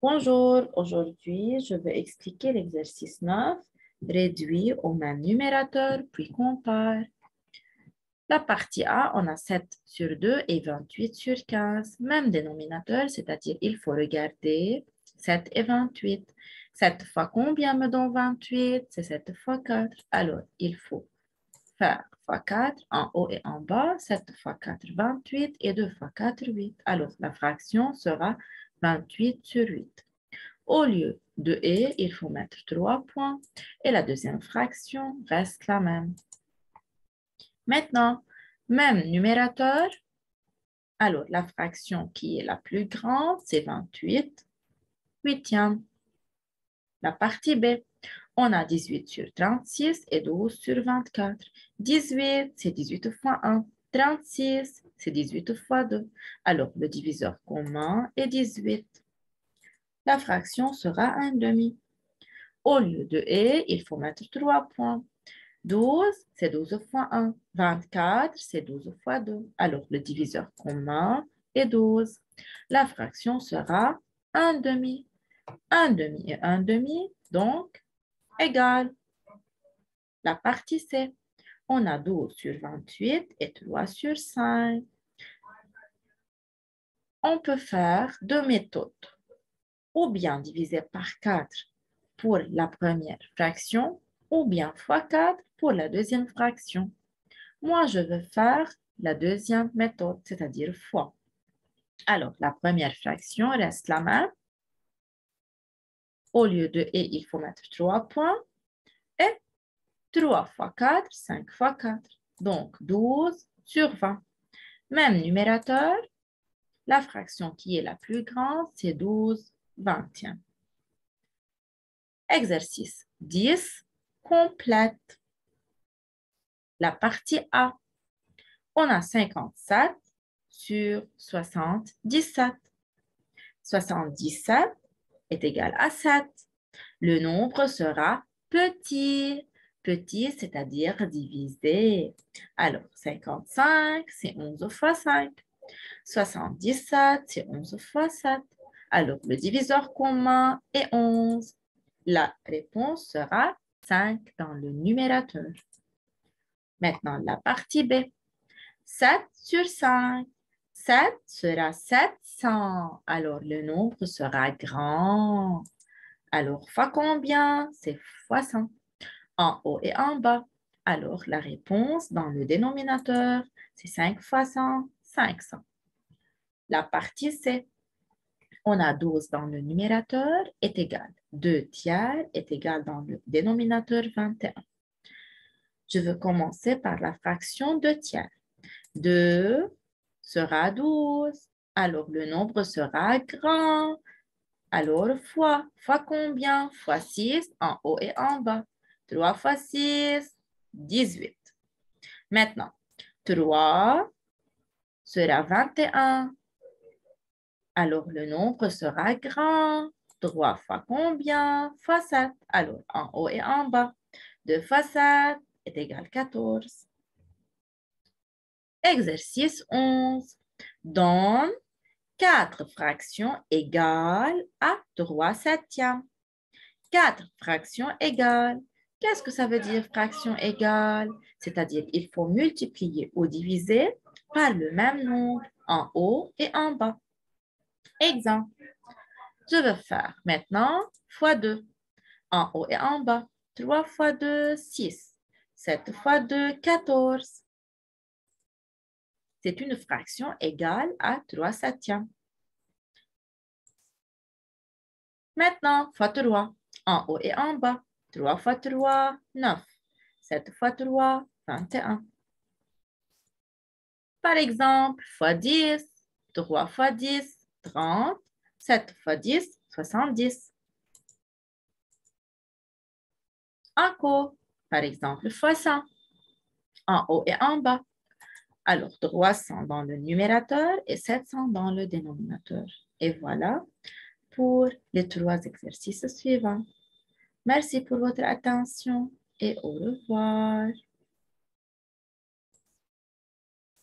Bonjour, aujourd'hui, je vais expliquer l'exercice 9, réduit au même numérateur, puis compare. La partie A, on a 7 sur 2 et 28 sur 15. Même dénominateur, c'est-à-dire il faut regarder 7 et 28. 7 fois combien me donne 28? C'est 7 fois 4. Alors, il faut faire fois 4 en haut et en bas. 7 fois 4, 28 et 2 fois 4, 8. Alors, la fraction sera 28 sur 8. Au lieu de et, il faut mettre 3 points et la deuxième fraction reste la même. Maintenant, même numérateur. Alors, la fraction qui est la plus grande, c'est 28 huitièmes. La partie B, on a 18 sur 36 et 12 sur 24. 18, c'est 18 fois 1. 36, c'est 18 fois 2. Alors, le diviseur commun est 18. La fraction sera 1 demi. Au lieu de et, il faut mettre 3 points. 12, c'est 12 fois 1. 24, c'est 12 fois 2. Alors, le diviseur commun est 12. La fraction sera 1 demi. 1 demi et 1 demi, donc, égal. La partie C, on a 12 sur 28 et 3 sur 5. On peut faire deux méthodes. Ou bien diviser par 4 pour la première fraction, ou bien fois 4 pour la deuxième fraction. Moi, je veux faire la deuxième méthode, c'est-à-dire fois. Alors, la première fraction reste la même. Au lieu de et, il faut mettre 3 points. Et 3 fois 4, 5 fois 4. Donc, 12 sur 20. Même numérateur, la fraction qui est la plus grande, c'est 12 vingtièmes. Exercice 10, complète. La partie A, on a 57 sur 77. 77 est égal à 7. Le nombre sera petit. Petit, c'est-à-dire divisé. Alors, 55, c'est 11 fois 5. 77, c'est 11 fois 7. Alors, le diviseur commun est 11. La réponse sera 5 dans le numérateur. Maintenant, la partie B. 7 sur 5. 7 sera 700. Alors, le nombre sera grand. Alors, fois combien? C'est fois 100. En haut et en bas. Alors, la réponse dans le dénominateur, c'est 5 fois 100, 500. La partie C, on a 12 dans le numérateur est égal. 2 tiers est égal dans le dénominateur 21. Je veux commencer par la fraction 2 tiers. 2 sera 12. Alors, le nombre sera grand. Alors, fois combien? Fois 6 en haut et en bas. 3 fois 6, 18. Maintenant, 3 sera 21. Alors, le nombre sera grand. 3 fois combien? Fois 7. Alors, en haut et en bas. 2 fois 7 est égal à 14. Exercice 11. Donne 4 fractions égales à 3 septièmes. 4 fractions égales. Qu'est-ce que ça veut dire fraction égale? C'est-à-dire il faut multiplier ou diviser par le même nombre en haut et en bas. Exemple, je vais faire maintenant fois 2 en haut et en bas. 3 fois 2, 6. 7 fois 2, 14. C'est une fraction égale à 3 septièmes. Maintenant, fois 3 en haut et en bas. 3 fois 3, 9. 7 fois 3, 21. Par exemple, fois 10, 3 fois 10, 30, 7 fois 10, 70. Encore, par exemple, fois 100, en haut et en bas. Alors, 300 dans le numérateur et 700 dans le dénominateur. Et voilà pour les 3 exercices suivants. Merci pour votre attention et au revoir.